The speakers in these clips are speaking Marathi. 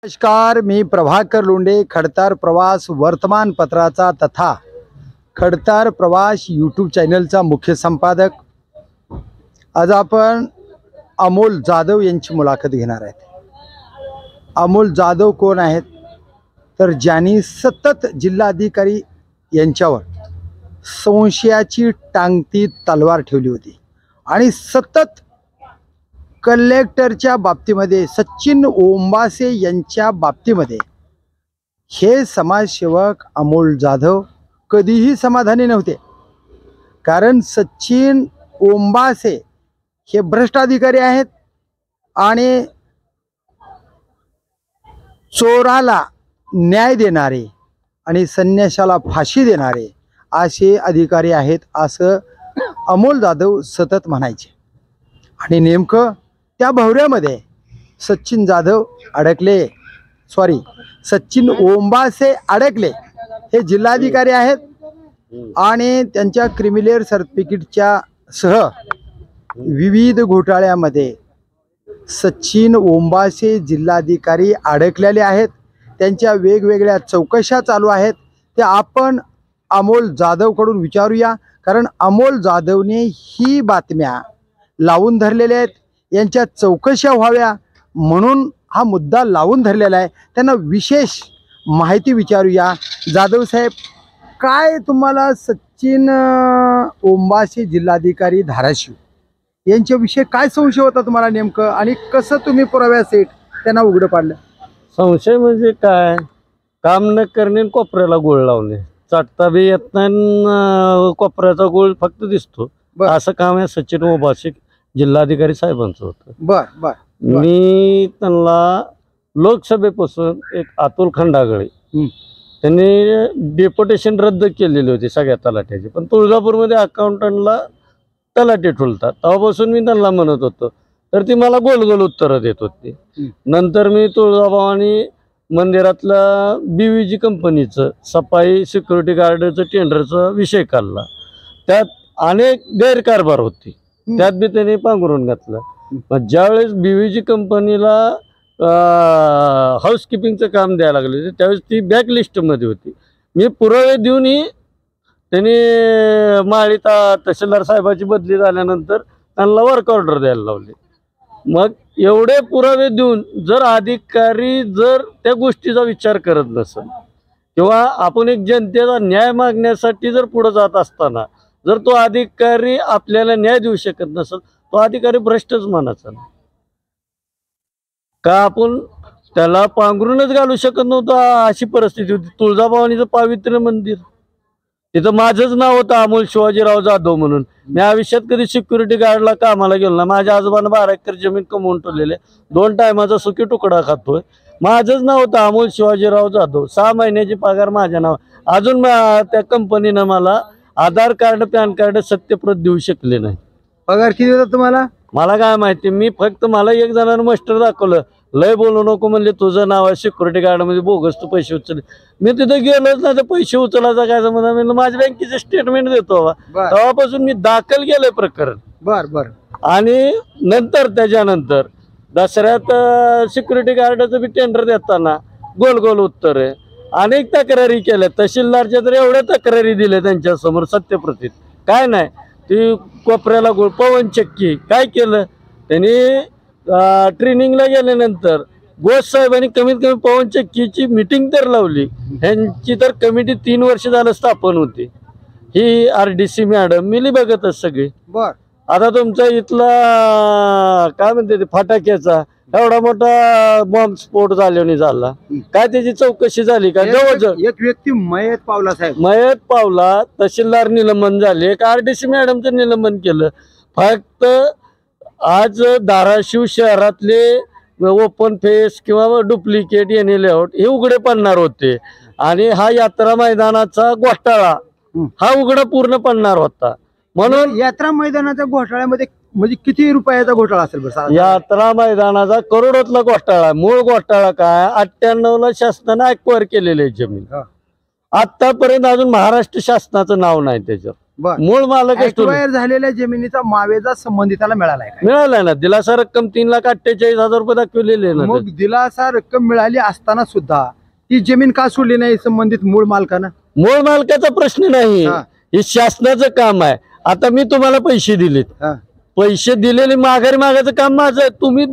नमस्कार, मी प्रभाकर लोंढे, खडतार प्रवास वर्तमानपत्राचा तथा खडतार प्रवास यूट्यूब चॅनलचा मुख्य संपादक। आज आपण अमोल जाधव यांची मुलाखत घेणार आहेत। अमोल जाधव कोण आहेत तर ज्यांनी सतत जिल्हाधिकारी यांच्यावर संशयाची टांगती तलवार ठेवली होती आणि सतत कलेक्टरच्या बाबतीमध्ये सचिन ओंबासे यांच्या बाबतीमध्ये हे समाजसेवक अमोल जाधव कधीही समाधानी नव्हते। कारण सचिन ओंबासे हे भ्रष्ट अधिकारी आहेत आणि चोराला न्याय देणारे आणि संन्याशाला फाशी देणारे असे अधिकारी आहेत असं अमोल जाधव सतत म्हणायचे। आणि नेमकं त्या भवऱ्यामध्ये सचिन ओंबासे अडकले। हे जिल्हाधिकारी आहेत आणि त्यांच्या क्रिमिनल सर्टिफिकेटच्या सह विविध घोटाळ्यामध्ये सचिन ओंबासे जिल्हाधिकारी अडकलेले आहेत। त्यांच्या वेगवेगळ्या चौकशा चालू आहेत। ते आपण अमोल जाधवकडून विचारूया, कारण अमोल जाधवने ही बातम्या लावून धरलेल्या आहेत। यांच्या चौकशा व्हाव्या म्हणून हा मुद्दा लावून धरलेला आहे। त्यांना विशेष माहिती विचारूया। जाधव साहेब, काय तुम्हाला सचिन ओंबासे जिल्हाधिकारी धाराशिव यांच्याविषयी काय संशय होता तुम्हाला नेमकं, आणि कसं तुम्ही पुराव्यासहित त्यांना उघडं पाडलं? संशय म्हणजे काय, काम न करणे कोपऱ्याला गोळ लावणे, चाटता बी येत नाही, कोपऱ्याचा गोळ फक्त दिसतो, असं काम आहे सचिन ओंबासे जिल्हाधिकारी साहेबांचं होतं। बर बर मी त्यांना लोकसभेपासून एक अतुल खंडागळे त्यांनी डेप्युटेशन रद्द केलेली होती सगळ्या तलाट्याची, पण तुळजापूरमध्ये अकाउंटंटला तलाठी ठुलतात तेव्हापासून मी त्यांना म्हणत होतो, तर ती मला गोल गोल उत्तरं देत होती। नंतर मी तुळजाभवानी मंदिरातल्या BVG कंपनीचं सफाई सिक्युरिटी गार्डचं टेंडरचा विषय काढला, त्यात अनेक गैरकारभार होती, त्यात बी त्यांनी पांघरून घातलं। मग ज्यावेळेस BVG कंपनीला हाऊसकीपिंगचं काम द्यायला लागले त्यावेळेस ती बॅकलिस्टमध्ये होती। मी पुरावे देऊनही त्यांनी माळी तहसीलदार साहेबाची बदली झाल्यानंतर त्यांना वर्क ऑर्डर द्यायला लावली। मग एवढे पुरावे देऊन जर अधिकारी जर त्या गोष्टीचा विचार करत नसेल किंवा आपण एक जनतेचा न्याय मागण्यासाठी जर पुढे जात असताना जर तो अधिकारी आपल्याला न्याय देऊ शकत नसेल, तो अधिकारी भ्रष्टच मानायचा ना। का आपण त्याला पांघरूनच घालू शकत नव्हतो, अशी परिस्थिती होती। तुळजाभवानीचं पावित्र्य मंदिर, तिथं माझंच नाव होतं अमोल शिवाजीराव जाधव म्हणून। मी आयुष्यात कधी सिक्युरिटी गार्डला कामाला गेलो ना। माझ्या आजोबांना 12 एकर जमीन कमवून ठेवलेले, 2 टायमाचा सुकी तुकडा खातोय, माझंच नाव होतं अमोल शिवाजीराव जाधव। 6 महिन्याची पगार माझ्या नाव। अजून त्या कंपनीनं मला आधार कार्ड पॅन कार्ड सत्यप्रत देऊ शकले नाही। पगार किती होता तुम्हाला? मला काय माहिती, मी फक्त मला एक जणांना मास्टर दाखवलं, लय बोलू नको म्हणले, तुझं नाव आहे सिक्युरिटी गार्ड मध्ये बोगस तू पैसे उचलले। मी तिथे गेलोच ना, ते पैसे उचलायचा काय संबंध, मी माझ्या बँकेचे स्टेटमेंट देतो, तेव्हापासून मी दाखल केलंय प्रकरण। बर बर आणि नंतर त्याच्यानंतर दसऱ्यात सिक्युरिटी गार्डचं बी टेंडर देताना गोल गोल उत्तर आहे। अनेक तक्रारी केल्या, तहसीलदारच्या तर एवढ्या तक्रारी दिल्या त्यांच्या समोर सत्यप्रतीत, काय नाही ती कोपऱ्याला गोळ। पवन चक्की काय केलं त्यांनी, ट्रेनिंगला गेल्यानंतर घोष साहेबांनी कमीत कमी पवन चक्कीची मीटिंग तर लावली। ह्यांची तर कमिटी 3 वर्ष झालं स्थापन होती। ही RDC मॅडम मिली बघतच सगळी। बर आता तुमचा इथला काय म्हणते फटाक्याचा एवढा मोठा बॉम्ब स्फोट झाला, काय त्याची चौकशी झाली का? जवळजवळ एक व्यक्ती मयत पावला साहेब, मयत पावला, तहसीलदार निलंबन झाले, एक RDC मॅडमचं निलंबन केलं। फक्त आज धाराशिव शहरातले ओपन फेस किंवा डुप्लिकेट NA लेआउट हे उघडे पडणार होते, आणि हा यात्रा मैदानाचा घोटाळा हा उघडा पूर्ण पडणार होता। म्हणून यात्रा मैदानाच्या घोटाळ्यामध्ये म्हणजे किती रुपयाचा घोटाळा असेल बरं? यात्रा मैदानाचा करोडोतला घोटाळा। मूळ घोटाळा काय, 98ला शासनाने अक्वायर केलेली जमीन, आतापर्यंत अजून महाराष्ट्र शासनाचं नाव नाही त्याच्यावर। बर मूळ मालक एक्वायर झालेल्या जमिनीचा मावेजा संबंधिताला मिळालाय का? मिळालाय ना. दिलासा रक्कम 3,48,000 रुपये दाखवलेली आहे ना. मग दिलासा रक्कम मिळाली असताना सुद्धा ती जमीन का सोडली नाही संबंधित मूळ मालकानं? मूळ मालकाचा प्रश्न नाही, हा. हे शासनाचं काम आहे. आता मी तुम्हाला पैसे दिलेत, हा. पैसे दिलेले माघारी मागायचं काम माझं आहे. तुम्ही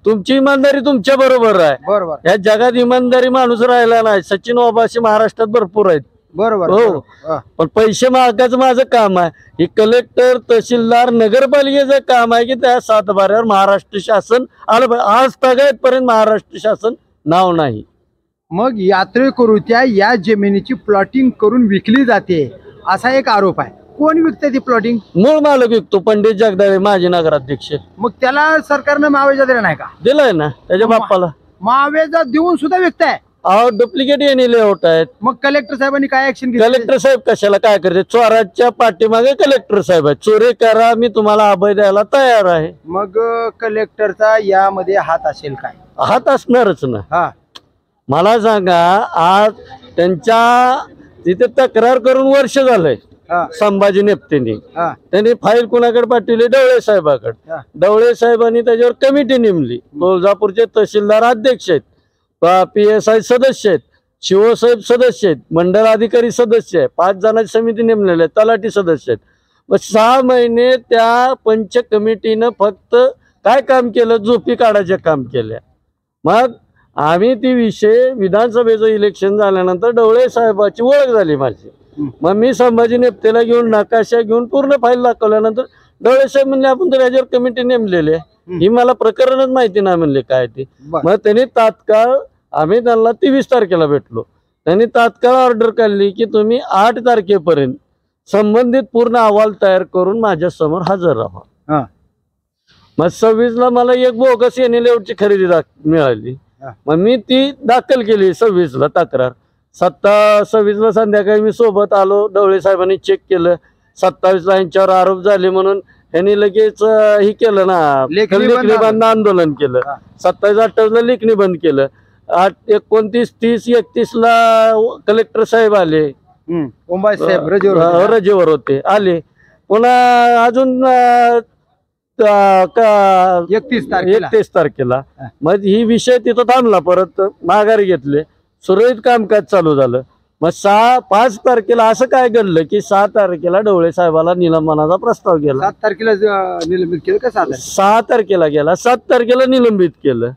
तुमची इमानदारी तुमच्या बरोबर आहे. बरोबर या जगात इमानदारी माणूस राहिला नाही. सचिन ओबाशी महाराष्ट्रात भरपूर आहेत. बरोबर हो. हा. पण पैसे मागायचं माझं काम आहे. हे कलेक्टर, तहसीलदार, नगरपालिकेचं काम आहे की त्या सातबाऱ्यावर महाराष्ट्र शासन आलं पाहिजे. आज तगायतपर्यंत महाराष्ट्र शासन नाव नाही. मग यात्रेकरूच्या या जमिनीची प्लॉटिंग करून विकली जाते असा एक आरोप आहे. कोण विकते ती प्लॉटिंग? मूळ मालक विकतो, पंडित जगदाळे माजी नगराध्यक्ष. मग त्याला सरकारनं मावेजा दिला नाही का? दिलाय ना त्याच्या बाप्पाला. मावेजा देऊन सुद्धा विकताय. अहो डुप्लिकेट येणे लेआउट आहेत. मग कलेक्टर साहेबांनी काय ऍक्शन घेतली? कलेक्टर साहेब कशाला काय करते? चोराच्या पाठीमागे कलेक्टर साहेब आहे. चोरी करा, मी तुम्हाला अभय द्यायला तयार आहे. मग कलेक्टरचा यामध्ये हात असेल काय? हात असणारच ना. हा. मला सांगा, आज त्यांच्या तिथे तक्रार करून वर्ष झालंय. हा. संभाजी नेपतेनी हा. त्यांनी फाईल कुणाकडे पाठवली? डवळे साहेबाकडे. हा. डवळे साहेबांनी त्याच्यावर कमिटी नेमली. तुळजापूरचे तहसीलदार अध्यक्ष आहेत, PSI सदस्य आहेत, शिवसाहेब सदस्य आहेत, मंडळ अधिकारी सदस्य आहे, 5 जणांची समिती नेमलेली आहे, तलाठी सदस्य आहेत. मग 6 महिने त्या पंच कमिटीनं फक्त काय काम केलं? झोपी काढायचे काम केल्या. मग आम्ही ती विषय विधानसभेचं इलेक्शन झाल्यानंतर डवळे साहेबाची ओळख झाली माझी. मग मी संभाजी नेपतेला घेऊन नकाशा घेऊन पूर्ण फाईल दाखवल्यानंतर डवळे साहेब म्हणले आपण तर याच्यावर कमिटी नेमलेली आहे, ही मला प्रकरणच माहिती नाही म्हणले काय ते. मग त्यांनी तात्काळ, आम्ही त्यांना 23 तारखेला भेटलो, त्यांनी तात्काळ ऑर्डर काढली की तुम्ही 8 तारखेपर्यंत संबंधित पूर्ण अहवाल तयार करून माझ्या समोर हजर राहा. मग 26ला मला एक बोगस येणे लेआउटची खरेदी मिळाली. मग मी ती दाखल केली 26ला तक्रार. 26ला संध्याकाळी मी सोबत आलो. डवळे साहेबांनी चेक केलं. 27ला यांच्यावर आरोप झाले म्हणून यांनी लगेच हे केलं ना, लेखणी बंद आंदोलन केलं. 27-28ला लेखणी बंद केलं. 29, 30, 31ला कलेक्टर साहेब आले. साहेब रजेवर होते, आले. पुन्हा अजून 31 तारखेला मग ही विषय तिथं थांबला. परत माघारी घेतले, सुरळीत कामकाज चालू झालं. मग 5 तारखेला असं काय घडलं की 6 तारखेला डवळे साहेबाला निलंबनाचा प्रस्ताव गेला. 7 तारखेला निलंबित केलं का? 6 तारखेला गेला, 7 तारखेला निलंबित केलं.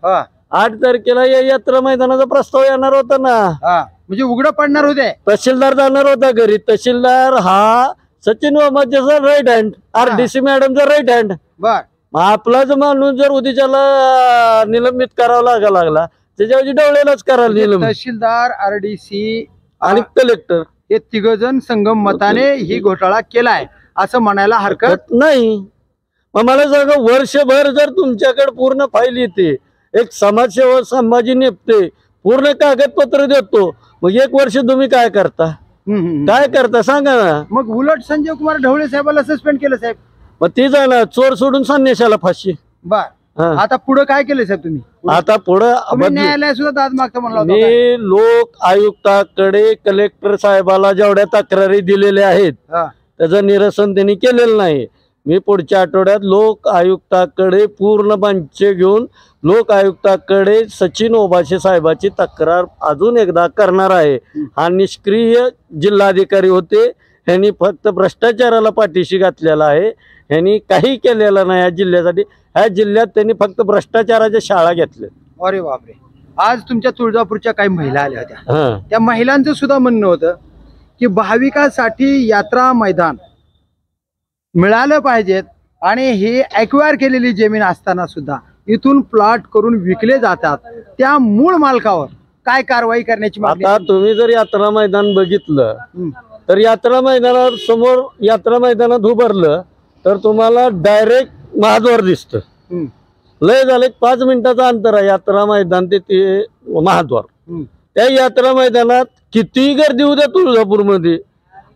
8 तारखेला या यात्रा मैदानाचा प्रस्ताव येणार होता ना. म्हणजे उघडं पडणार होते. तहसीलदार जाणार होता घरी. तहसीलदार हा सचिन ओबाचा राईट हँड, RDC मॅडमचा राईट हँड. बर आपलाच माणूस जर उद्याच्याला निलंबित करावा लागला त्याच्याऐवजी डवळेलाच करायला निलंबित. तहसीलदार, RDC आणि कलेक्टर हे 3 जण संगम मताने ही घोटाळा केलाय असं म्हणायला हरकत नाही. मग मला सांगा, वर्षभर जर तुमच्याकडे पूर्ण फाईल येते, एक समाजसेवक संभाजी नेपते पूर्ण कागदपत्र देतो, मग 1 वर्ष तुम्ही काय करता? काय करता सांगा ना. मग उलट संजय कुमार ढवळे साहेबाला सस्पेंड केलं साहेब. मग ते ना चोर सोडून संन्याशाला फाशी. बर, आता पुढे काय केलं साहेब तुम्ही? आता पुढे न्यायालय सुद्धा दाद मागता म्हणला होता. मी लोक आयुक्ताकडे, कलेक्टर साहेबाला जेवढ्या तक्रारी दिलेल्या आहेत त्याचं निरसन त्यांनी केलेलं नाही. मी पुढच्या आठवड्यात लोक आयुक्ताकडे पूर्ण बंच घेऊन लोक आयुक्ताकडे सचिन ओबाशे साहेबाची तक्रार अजून एकदा करणार आहे. हा निष्क्रिय जिल्हाधिकारी होते, ह्यांनी फक्त भ्रष्टाचाराला पाठीशी घातलेला आहे. ह्यांनी काही केलेलं नाही या जिल्ह्यासाठी. ह्या जिल्ह्यात त्यांनी फक्त भ्रष्टाचाराच्या शाळा घेतल्या. अरे बापरे. आज तुमच्या तुळजापूरच्या काही महिला आल्या होत्या, त्या महिलांचं सुद्धा म्हणणं होतं की भाविकांसाठी यात्रा मैदान मिळालं पाहिजेत आणि हे एक्वायर केलेली जमीन असताना सुद्धा इथून प्लॉट करून विकले जातात. त्या मूळ मालकावर काय कारवाई करण्याची मागणी? आता तुम्ही जर यात्रा मैदान बघितलं तर यात्रा मैदानावर समोर यात्रा मैदानात उभारलं तर तुम्हाला डायरेक्ट महाद्वार दिसतं. लय झालं 5 मिनिटाचं अंतर आहे यात्रा मैदान ते महाद्वार. त्या यात्रा मैदानात कितीही गर्दी उद्या तुळजापूरमध्ये,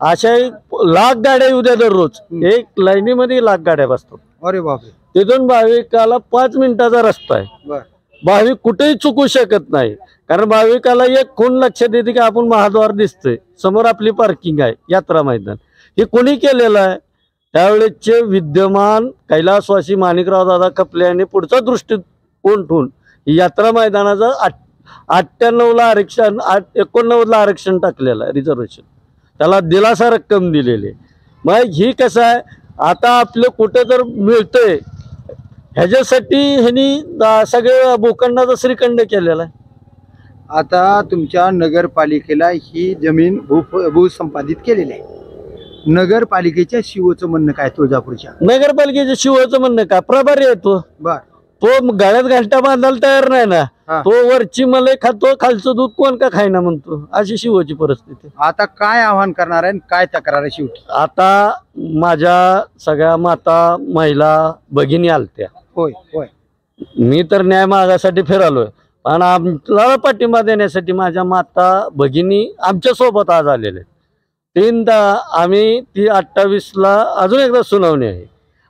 अशा 1,00,000 गाड्या उद्या दररोज, एक लाईनीमध्ये 1,00,000 गाड्या बसतात. अरे बापरे. तिथून भाविकाला 5 मिनिटाचा रस्ता आहे. भाविक कुठेही चुकू शकत नाही, कारण भाविकाला एक खूण लक्षात येते की आपण महाद्वार दिसतोय, समोर आपली पार्किंग आहे, यात्रा मैदान. हे कोणी केलेलं आहे? त्यावेळेसचे विद्यमान कैलासवासी माणिकराव दादा कपले यांनी पुढचा दृष्टिकोन ठेवून यात्रा मैदानाचं 98ला आरक्षण 89ला आरक्षण टाकलेलं आहे, रिझर्वेशन. त्याला दिलासा रक्कम दिलेली आहे. मग ही कसं आहे, आता आपलं कुठं तर मिळतंय ह्याच्यासाठी ह्यांनी सगळे भूखंडाचा श्रीखंड केलेला आहे. आता तुमच्या नगरपालिकेला ही जमीन भूसंपादित केलेली आहे. नगरपालिकेच्या शिवचं म्हणणं काय? तुळजापूरच्या नगरपालिकेच्या शिवाचं म्हणणं काय? प्रभारी आहे तो. बर. तो गळ्यात घंटा बांधायला तयार नाही ना. हा. तो वरची मलाई खातो, खालचं दूध कोण का खायना म्हणतो. अशी शिवाची परिस्थिती. आता काय आव्हान करणार आहे, काय तक्रार आहे शेवटी? आता माझ्या सगळ्या माता महिला भगिनी आलत्या. होय होय. मी तर न्याय मागासाठी फिरालोय, पण आमला पाठिंबा देण्यासाठी माझ्या माता भगिनी आमच्या सोबत आज आलेले. 3दा आम्ही ती 28ला अजून एकदा सुनावणी आहे.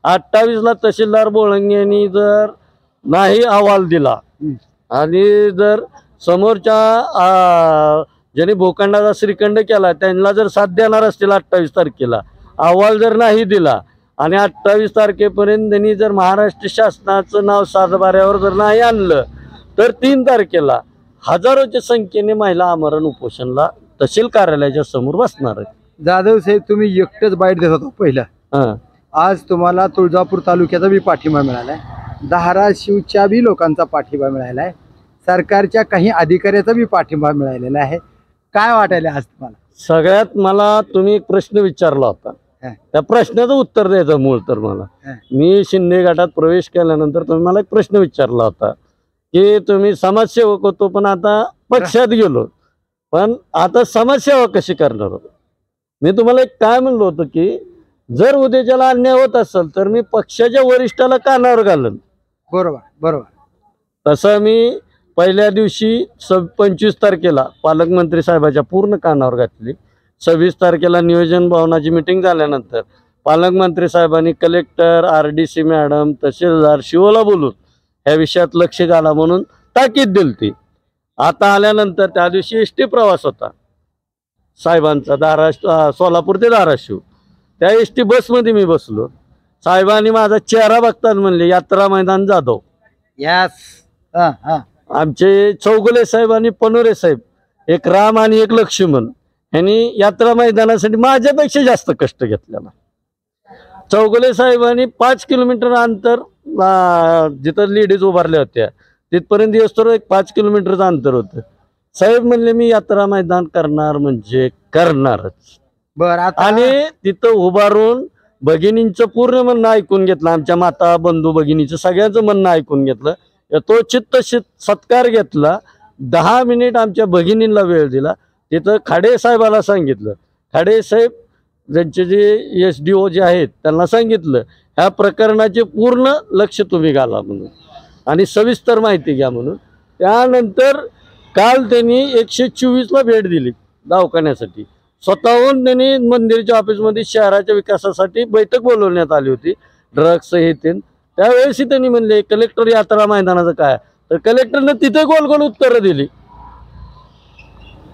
28ला तहसीलदार बोळंगे यांनी जर नाही अहवाल दिला आणि जर समोरच्या ज्यांनी भूखंडाचा श्रीखंड केला त्यांना जर साथ देणार असतील 28 तारखेला अहवाल जर नाही दिला आणि 28 तारखेपर्यंत त्यांनी जर महाराष्ट्र शासनाचं नाव सातबाऱ्यावर जर नाही आणलं तर 3 तारखेला हजारोच्या संख्येने महिला आमरण उपोषणला तहसील कार्यालयाच्या समोर बसणार आहेत. जाधव साहेब, तुम्ही एकटेच बाईट देत होता पहिला. आज तुम्हाला तुळजापूर तालुक्याचा बी पाठिंबा मिळालाय, धाराशिवच्या बी लोकांचा पाठिंबा मिळालाय, सरकारच्या काही अधिकाऱ्याचा बी पाठिंबा मिळालेला आहे. काय वाटायला आज तुम्हाला? सगळ्यात मला तुम्ही एक प्रश्न विचारला होता, त्या प्रश्नाचं उत्तर द्यायचं मूळ तर मला. मी शिंदे गटात प्रवेश केल्यानंतर तुम्ही मला एक प्रश्न विचारला होता की तुम्ही समाजसेवक होतो पण आता पक्षात गेलो, पण आता समाजसेवा कशी करणार होतो. मी तुम्हाला एक काय म्हणलो होतं की जर उद्याच्याला अन्याय होत असेल तर मी पक्षाच्या वरिष्ठाला कानावर घालन. बरोबर बरोबर. तसं मी पहिल्या दिवशी 25 तारखेला पालकमंत्री साहेबाच्या पूर्ण कानावर घातली. 26 तारखेला नियोजन भवनाची मिटिंग झाल्यानंतर पालकमंत्री साहेबांनी कलेक्टर, RDC मॅडम, तहसीलदार शिवला बोलून ह्या विषयात लक्ष घाला म्हणून ताकीद दिली. आता आल्यानंतर त्या दिवशी SD प्रवास होता साहेबांचा, सोलापूर ते धाराशिव. त्या SD बसमध्ये मी बसलो. साहेबांनी माझा चेहरा बघतात म्हणले यात्रा मैदान जाधव. यस. आमचे चौगुले साहेब आणि पनोरे साहेब, एक राम आणि एक लक्ष्मण, यांनी यात्रा मैदानासाठी माझ्यापेक्षा जास्त कष्ट घेतलेला. चौगुले साहेबांनी 5 किलोमीटर अंतर जिथं लेडीज उभारल्या होत्या तिथपर्यंत येतो एक 5 किलोमीटरचं अंतर होतं. साहेब म्हणले मी यात्रा मैदान करणार म्हणजे करणारच. बरं. आणि तिथं उभारून भगिनींचं पूर्ण म्हणणं ऐकून घेतलं, आमच्या माता बंधू भगिनीचं सगळ्यांचं म्हणणं ऐकून घेतलं. तो चित्त सत्कार घेतला. 10 मिनिट आमच्या भगिनींना वेळ दिला. तिथं खाडे साहेबाला सांगितलं, खाडे साहेब ज्यांचे जे SDO जे आहेत त्यांना सांगितलं ह्या प्रकरणाचे पूर्ण लक्ष तुम्ही घाला म्हणून आणि सविस्तर माहिती घ्या म्हणून. त्यानंतर काल त्यांनी 124ला भेट दिली दवाखान्यासाठी. स्वतःहून त्यांनी मंदिरच्या ऑफिसमध्ये शहराच्या विकासासाठी बैठक बोलवण्यात आली होती, ड्रग्स हे त्यावेळेस त्यांनी म्हणले कलेक्टर यात्रा मैदानाचं काय, तर कलेक्टरनं तिथे गोल गोल उत्तरं दिली.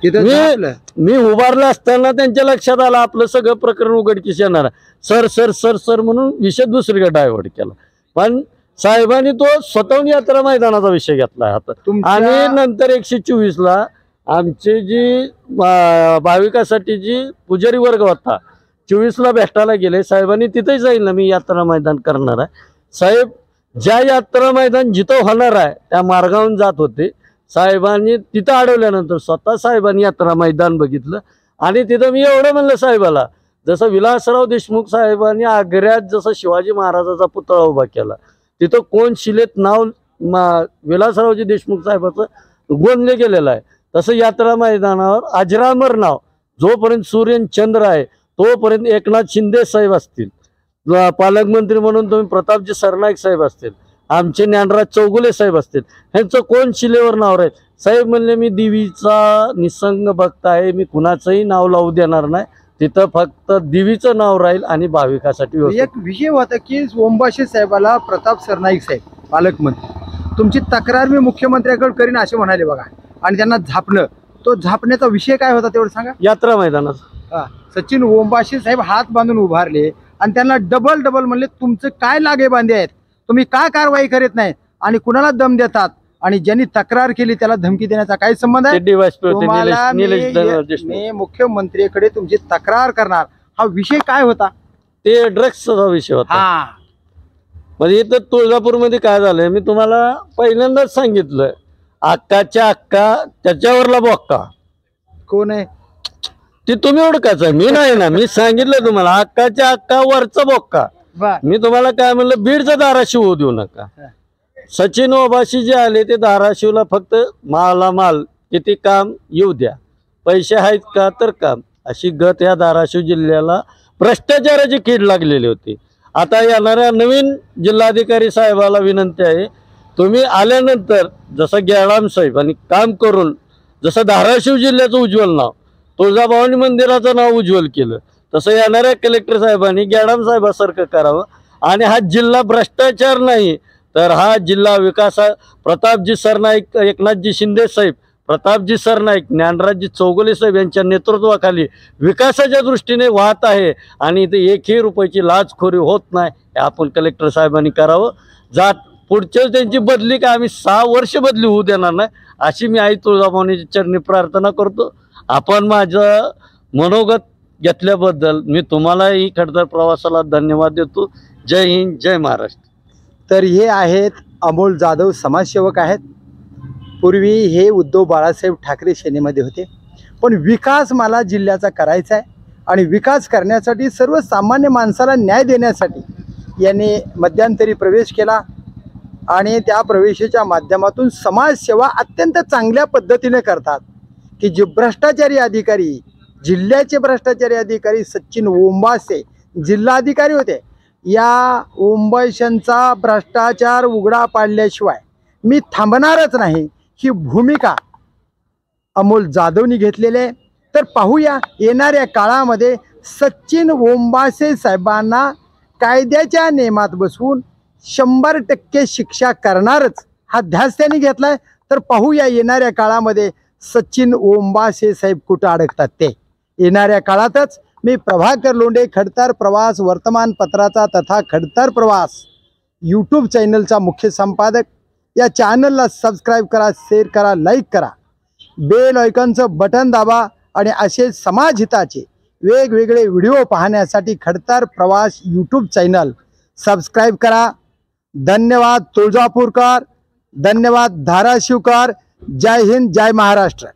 मी उभारलं असताना त्यांच्या लक्षात आलं आपलं सगळं प्रकरण उघडकीस येणार. सर सर सर सर म्हणून विषय दुसरीकडे डायव्हर्ट केला. पण साहेबांनी तो स्वतःहून यात्रा मैदानाचा विषय घेतला आता. आणि नंतर 124ला आमची जी भाविकासाठी जी पुजारी वर्ग होता 24ला भेटायला गेले. साहेबांनी तिथेही जाईल ना मी यात्रा मैदान करणार आहे. साहेब ज्या यात्रा मैदान जिथं होणार आहे त्या मार्गावरून जात होते. साहेबांनी तिथं अडवल्यानंतर स्वतः साहेबांनी यात्रा मैदान बघितलं आणि तिथं मी एवढं म्हणलं साहेबाला, जसं विलासराव देशमुख साहेबांनी आग्र्यात जसं शिवाजी महाराजाचा पुतळा उभा केला तिथं कोण शिलेत नाव विलासरावजी देशमुख साहेबाचं गोंदले गेलेलं आहे, तसं यात्रा मैदानावर अजरामर नाव जोपर्यंत सूर्य चंद्र आहे तोपर्यंत एकनाथ शिंदे साहेब असतील, पालकमंत्री म्हणून तुम्ही प्रतापजी सरनाईक साहेब असतील, आमचे ज्ञानराज चौगुले साहेब असतील, ह्यांचं कोण शिलेवर नाव राहील. साहेब म्हणले मी देवीचा निसंग भक्त आहे, मी कुणाचंही नाव लावू देणार नाही, तिथं फक्त देवीचं नाव राहील आणि भाविकासाठी. एक विषय होता की ओंबाशे साहेबाला प्रताप सरनाईक साहेब पालकमंत्री तुमची तक्रार मी मुख्यमंत्र्याकडे करीन असे म्हणाले बघा, आणि त्यांना झापलं. तो झापण्याचा विषय काय होता तेवढं सांगा. यात्रा मैदानात सचिन ओंबाशी साहेब हात बांधून उभारले आणि त्यांना डबल डबल म्हणले तुमचं काय लागे बांधे आहेत, तुम्ही का कारवाई करीत नाही आणि कुणाला दम देतात आणि ज्यांनी तक्रार केली त्याला धमकी देण्याचा काय संबंध आहे? तुम्हाला मी मुख्यमंत्र्यांकडे तुमची तक्रार करणार. हा विषय काय होता? ते ड्रग्सचा विषय होता. हा म्हणजे इथं तुळजापूरमध्ये काय झालंय मी तुम्हाला पहिल्यांदाच सांगितलं, अक्काच्या अक्का त्याच्यावरला बोक्का कोण आहे ती तुम्ही ओळखायचं, मी नाही ना. मी सांगितलं तुम्हाला अक्काच्या अक्का वरचा बोक्का. बर मी तुम्हाला काय म्हणलं, बीडचा धाराशिव होऊ देऊ नका. सचिन ओबाशी जे आले ते धाराशिवला फक्त माल किती काम येऊ द्या, पैसे आहेत का तर काम, अशी गत या धाराशिव जिल्ह्याला भ्रष्टाचाराची कीड लागलेली होती. आता येणाऱ्या नवीन जिल्हाधिकारी साहेबाला विनंती आहे, तुम्ही आल्यानंतर जसं गेळाम साहेब आणि काम करून जसं धाराशिव जिल्ह्याचं उज्ज्वल नाव, तुळजाभवानी मंदिराचं नाव उज्ज्वल केलं, तसं येणाऱ्या कलेक्टर साहेबांनी गेळाम साहेबासारखं करावं. आणि हा जिल्हा भ्रष्टाचार नाही तर हा जिल्हा विकासा प्रतापजी सरनाईक, एकनाथजी शिंदे साहेब, प्रतापजी सरनाईक, ज्ञानराजजी चौगुले साहेब यांच्या नेतृत्वाखाली विकासाच्या दृष्टीने वाहत आहे. आणि इथे एकही रुपयाची लाचखोरी होत नाही, हे आपण कलेक्टर साहेबांनी करावं. पुढच्या त्यांची बदली का आम्ही 6 वर्ष बदली होऊ देणार नाही, अशी मी आई तुळजाभवानीच्या चरणी प्रार्थना करतो. आपण माझं मनोगत घेतल्याबद्दल मी तुम्हालाही खडतर प्रवासाला धन्यवाद देतो. जय हिंद, जय महाराष्ट्र. तर हे आहेत अमोल जाधव, समाजसेवक आहेत. पूर्वी हे उद्धव बाळासाहेब ठाकरे सेनेमध्ये होते, पण विकास मला जिल्ह्याचा करायचा आहे आणि विकास करण्यासाठी सर्वसामान्य माणसाला न्याय देण्यासाठी यांनी मध्यंतरी प्रवेश केला आणि त्या प्रवेशाच्या माध्यमातून समाजसेवा अत्यंत चांगल्या पद्धतीने करतात. की जे भ्रष्टाचारी अधिकारी, जिल्ह्याचे भ्रष्टाचारी अधिकारी सचिन ओंबासे जिल्हाधिकारी होते, या ओंबाशांचा भ्रष्टाचार उघडा पाडल्याशिवाय मी थांबणारच नाही, ही भूमिका अमोल जाधवनी घेतलेली आहे. तर पाहूया येणाऱ्या काळामध्ये सचिन ओंबासे साहेबांना कायद्याच्या नियमात बसवून 100% शिक्षा करणारच हा ध्यास त्यांनी घेतलाय. तर पाहूया येणाऱ्या काळामध्ये सचिन ओंबासे साहेब कुठं अडकतात ते. येणाऱ्या काळातच मी प्रभाकर लोंढे, खडतर प्रवास वर्तमानपत्राचा तथा खडतर प्रवास यूट्यूब चॅनलचा मुख्य संपादक. या चॅनलला सबस्क्राईब करा, शेअर करा, लाईक करा, बेल आयकॉनचं बटन दाबा आणि असे समाजहिताचे वेगवेगळे व्हिडिओ पाहण्यासाठी खडतर प्रवास यूट्यूब चॅनल सबस्क्राईब करा. धन्यवाद तुळजापूरकर, धन्यवाद धाराशिवकर. जय हिंद, जय महाराष्ट्र.